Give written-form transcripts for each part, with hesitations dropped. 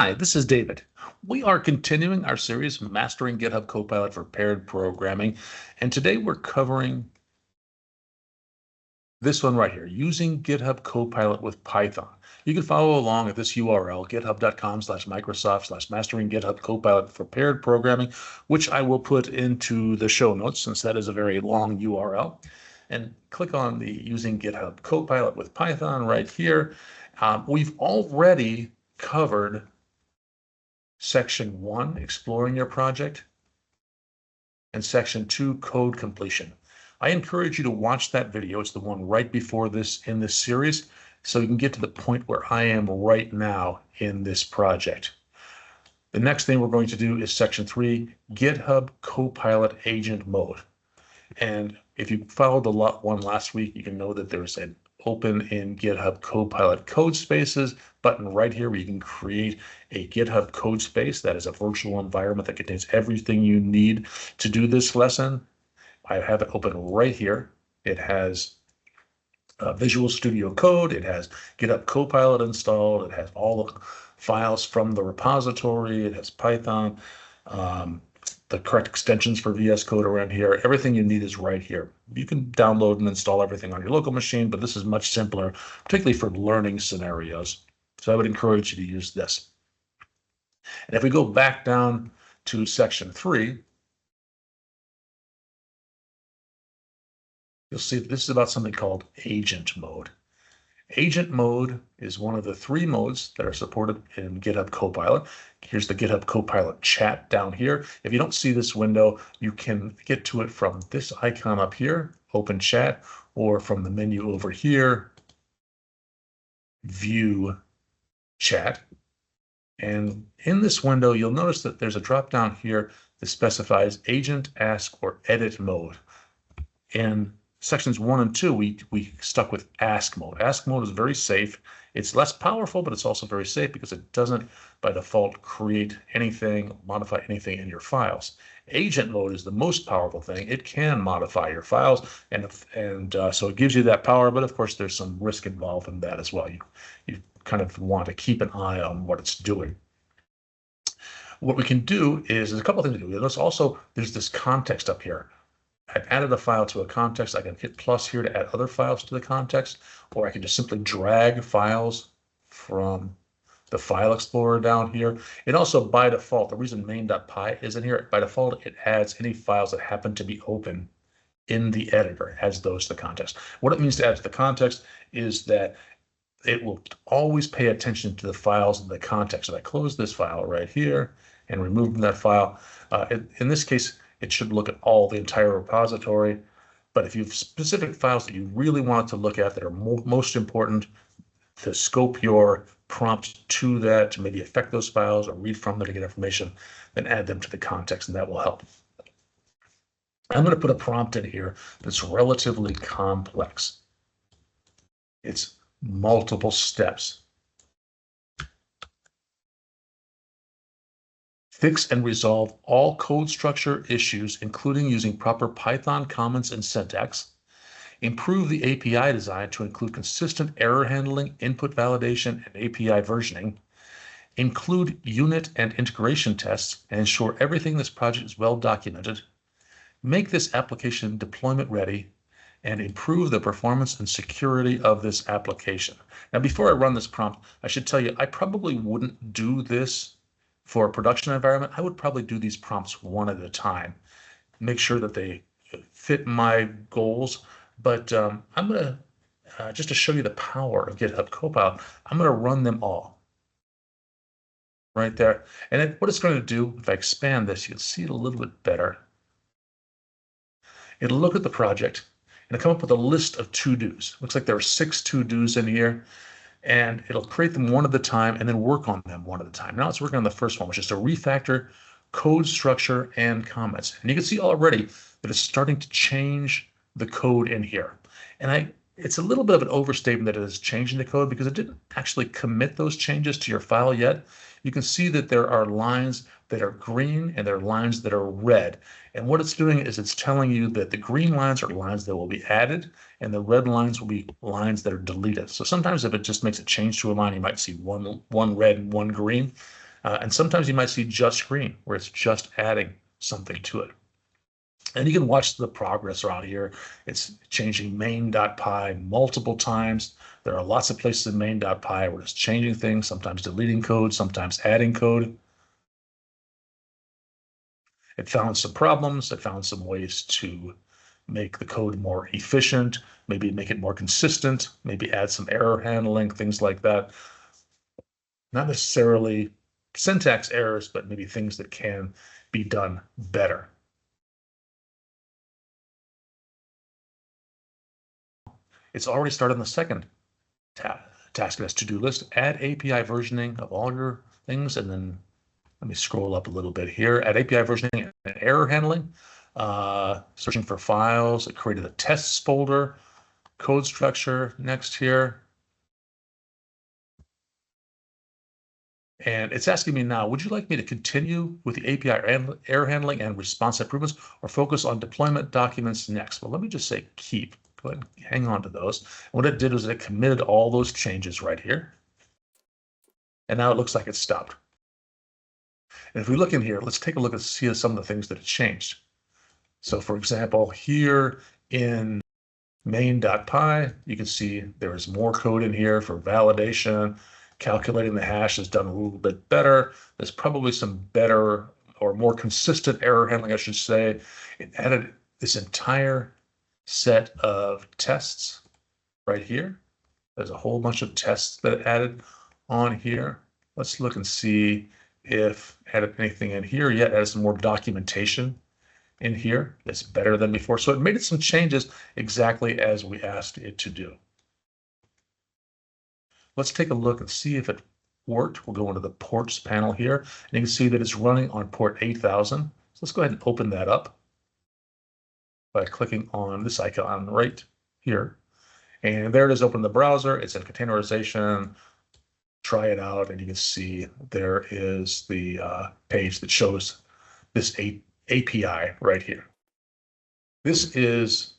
Hi, this is David. We are continuing our series, Mastering GitHub Copilot for Paired Programming, and today we're covering this one right here, using GitHub Copilot with Python. You can follow along at this URL, github.com/Microsoft/mastering GitHub Copilot for Paired Programming, which I will put into the show notes since that is a very long URL. And click on the Using GitHub Copilot with Python right here. We've already covered Section 1, Exploring Your Project, and Section 2, Code Completion. I encourage you to watch that video. It's the one right before this in this series, so you can get to the point where I am right now in this project. The next thing we're going to do is Section 3, GitHub Copilot Agent Mode. And if you followed the one last week, you can know that there's an Open in GitHub Copilot Code Spaces button right here where you can create a GitHub code space that is a virtual environment that contains everything you need to do this lesson. I have it open right here. It has Visual Studio Code. It has GitHub Copilot installed. It has all the files from the repository. It has Python, the correct extensions for VS Code around here. Everything you need is right here. You can download and install everything on your local machine, but this is much simpler, particularly for learning scenarios. So I would encourage you to use this. And if we go back down to Section 3, you'll see that this is about something called agent mode. Agent mode is one of the 3 modes that are supported in GitHub Copilot. Here's the GitHub Copilot Chat down here. If you don't see this window, you can get to it from this icon up here, Open Chat, or from the menu over here, View Chat. And in this window, you'll notice that there's a drop down here that specifies Agent, Ask, or Edit mode. In Sections 1 and 2, we stuck with Ask mode. Ask mode is very safe. It's less powerful, but it's also very safe because it doesn't, by default, create anything, modify anything in your files. Agent mode is the most powerful thing. It can modify your files, and so it gives you that power. But of course, there's some risk involved in that as well. You kind of want to keep an eye on what it's doing. What we can do is there's a couple of things to do. Notice also there's this context up here. I've added a file to a context. I can hit plus here to add other files to the context, or I can just simply drag files from the file explorer down here. And also by default, the reason main.py is in here, by default, it adds any files that happen to be open in the editor, it adds those to the context. What it means to add to the context is that it will always pay attention to the files in the context. If I close this file right here and remove from that file, in this case, it should look at the entire repository. But if you have specific files that you really want to look at that are most important, to scope your prompt to that, to maybe affect those files or read from them to get information, then add them to the context, and that will help. I'm going to put a prompt in here that's relatively complex. It's multiple steps. Fix and resolve all code structure issues, including using proper Python comments and syntax. Improve the API design to include consistent error handling, input validation, and API versioning. Include unit and integration tests and ensure everything in this project is well documented. Make this application deployment ready and improve the performance and security of this application. Now, before I run this prompt, I should tell you, I probably wouldn't do this for a production environment. I would probably do these prompts one at a time, make sure that they fit my goals. But I'm going to, just to show you the power of GitHub Copilot, I'm going to run them all right there. And what it's going to do, if I expand this, you'll see it a little bit better. It'll look at the project and it'll come up with a list of to-dos. Looks like there are 6 to-dos in here. And it'll create them one at a time and then work on them one at a time. Now it's working on the first one, which is to refactor code structure and comments. And you can see already that it's starting to change the code in here. And it's a little bit of an overstatement that it is changing the code because it didn't actually commit those changes to your file yet. You can see that there are lines that are green and there are lines that are red. And what it's doing is it's telling you that the green lines are lines that will be added and the red lines will be lines that are deleted. So sometimes if it just makes a change to a line, you might see one red and one green. And sometimes you might see just green, where it's just adding something to it. And you can watch the progress around here. It's changing main.py multiple times. There are lots of places in main.py where it's changing things, sometimes deleting code, sometimes adding code. It found some problems. It found some ways to make the code more efficient, maybe make it more consistent, maybe add some error handling, things like that. Not necessarily syntax errors, but maybe things that can be done better. It's already started on the second task in this to-do list. Add API versioning of all your things, and then let me scroll up a little bit here. Add API versioning and error handling. Searching for files. It created a tests folder. Code structure next here. And it's asking me now, would you like me to continue with the API error handling and response improvements, or focus on deployment documents next? Well, let me just say keep. Go ahead and hang on to those. And what it did was it committed all those changes right here. And now it looks like it's stopped. And if we look in here, let's take a look and see some of the things that it changed. So for example, here in main.py, you can see there is more code in here for validation. Calculating the hash is done a little bit better. There's probably some better or more consistent error handling, I should say. It added this entire set of tests right here. There's a whole bunch of tests that it added on here. Let's look and see if it added anything in here yet. It added some more documentation in here that's better than before. So it made some changes exactly as we asked it to do. Let's take a look and see if it worked. We'll go into the ports panel here, and you can see that it's running on port 8000. So let's go ahead and open that up by clicking on this icon right here. And there it is, open the browser. It's in containerization. Try it out, and you can see there is the page that shows this API right here. This was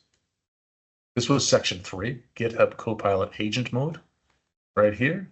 section 3, GitHub Copilot Agent Mode, right here.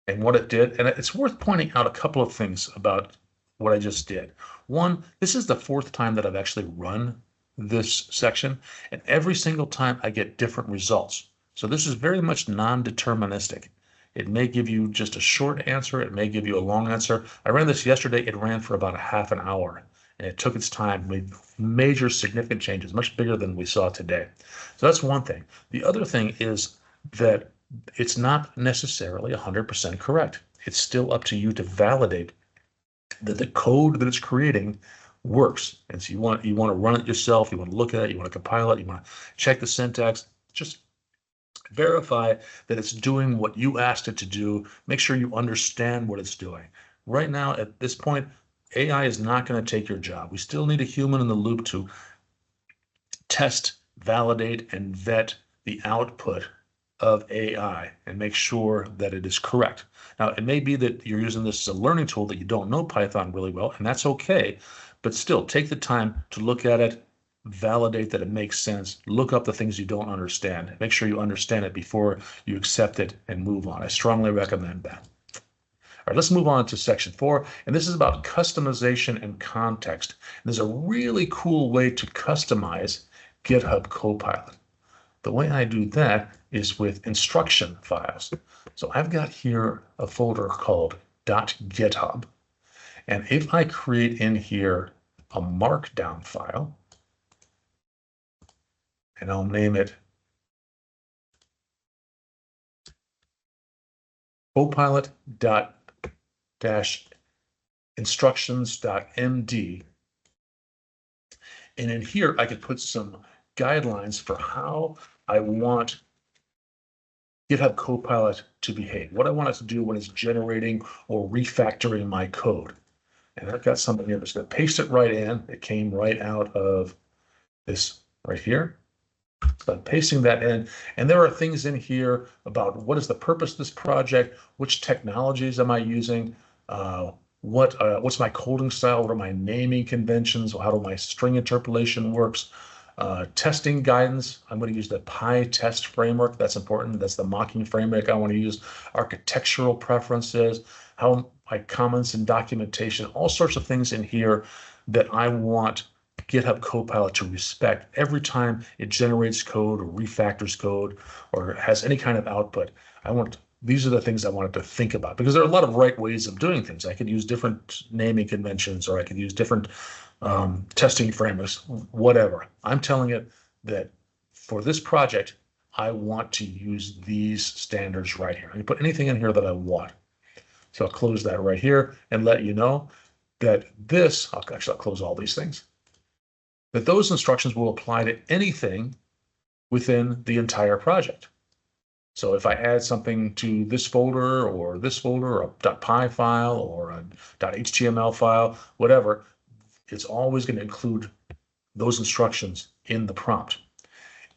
And what it did, and it's worth pointing out a couple of things about what I just did. One, this is the 4th time that I've actually run this section, and every single time I get different results. So this is very much non-deterministic. It may give you just a short answer. It may give you a long answer. I ran this yesterday. It ran for about a half an hour, and it took its time, made major significant changes, much bigger than we saw today. So that's one thing. The other thing is that it's not necessarily 100% correct. It's still up to you to validate that the code that it's creating works. And so you want to run it yourself. You want to look at it. You want to compile it. You want to check the syntax. Just verify that it's doing what you asked it to do. Make sure you understand what it's doing. Right now, at this point, AI is not going to take your job. We still need a human in the loop to test, validate, and vet the output of AI and make sure that it is correct. Now, it may be that you're using this as a learning tool that you don't know Python really well, and that's okay, but still take the time to look at it, validate that it makes sense, look up the things you don't understand, make sure you understand it before you accept it and move on. I strongly recommend that. All right, let's move on to section 4, and this is about customization and context. And there's a really cool way to customize GitHub Copilot. The way I do that is with instruction files. So I've got here a folder called .github. And if I create in here a markdown file, and I'll name it copilot.instructions.md, and in here I could put some guidelines for how I want GitHub Copilot to behave, what I want it to do when it's generating or refactoring my code. And I've got something here that's going to paste it right in. It came right out of this right here. So I'm pasting that in, and there are things in here about what is the purpose of this project, which technologies am I using, what's my coding style, what are my naming conventions, how do my string interpolation works, Testing guidance, I'm going to use the PyTest framework. That's important. That's the mocking framework I want to use. Architectural preferences, how my comments and documentation, all sorts of things in here that I want GitHub Copilot to respect every time it generates code or refactors code or has any kind of output. These are the things I wanted to think about, because there are a lot of right ways of doing things. I could use different naming conventions, or I could use different testing frameworks, whatever. I'm telling it that for this project, I want to use these standards right here. I can put anything in here that I want. So I'll close that right here and let you know that I'll close all these things, that those instructions will apply to anything within the entire project. So if I add something to this folder or a .py file or a .html file, whatever, it's always going to include those instructions in the prompt.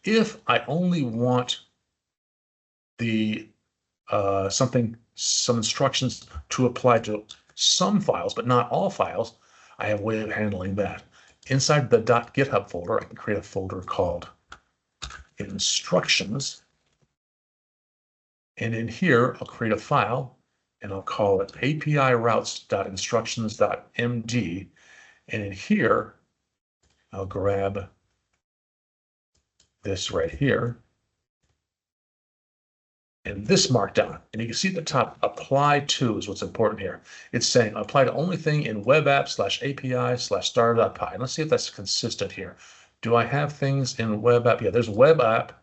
If I only want some instructions to apply to some files, but not all files, I have a way of handling that. Inside the .github folder, I can create a folder called instructions. And in here, I'll create a file and I'll call it api-routes.instructions.md. And in here, I'll grab this right here and this markdown. And you can see at the top, apply to is what's important here. It's saying apply to only thing in web app /API/star.py. And let's see if that's consistent here. Do I have things in web app? Yeah, there's web app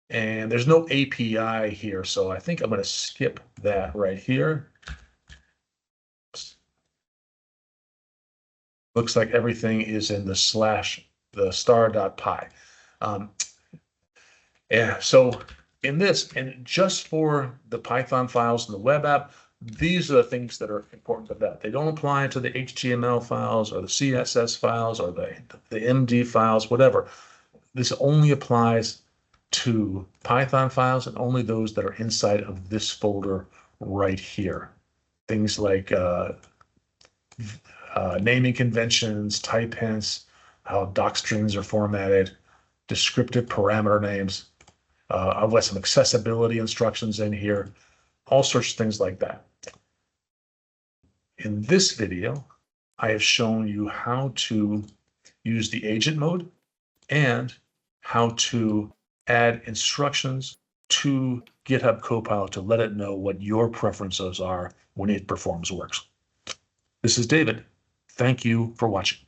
and there's no API here. So I think I'm going to skip that right here. Looks like everything is in the star.py. Yeah, so in this, and just for the Python files and the web app, these are the things that are important to that. They don't apply to the HTML files or the CSS files or the MD files, whatever. This only applies to Python files and only those that are inside of this folder right here. Things like naming conventions, type hints, how doc strings are formatted, descriptive parameter names. I've got some accessibility instructions in here, all sorts of things like that. In this video, I have shown you how to use the agent mode and how to add instructions to GitHub Copilot to let it know what your preferences are when it performs works. This is David. Thank you for watching.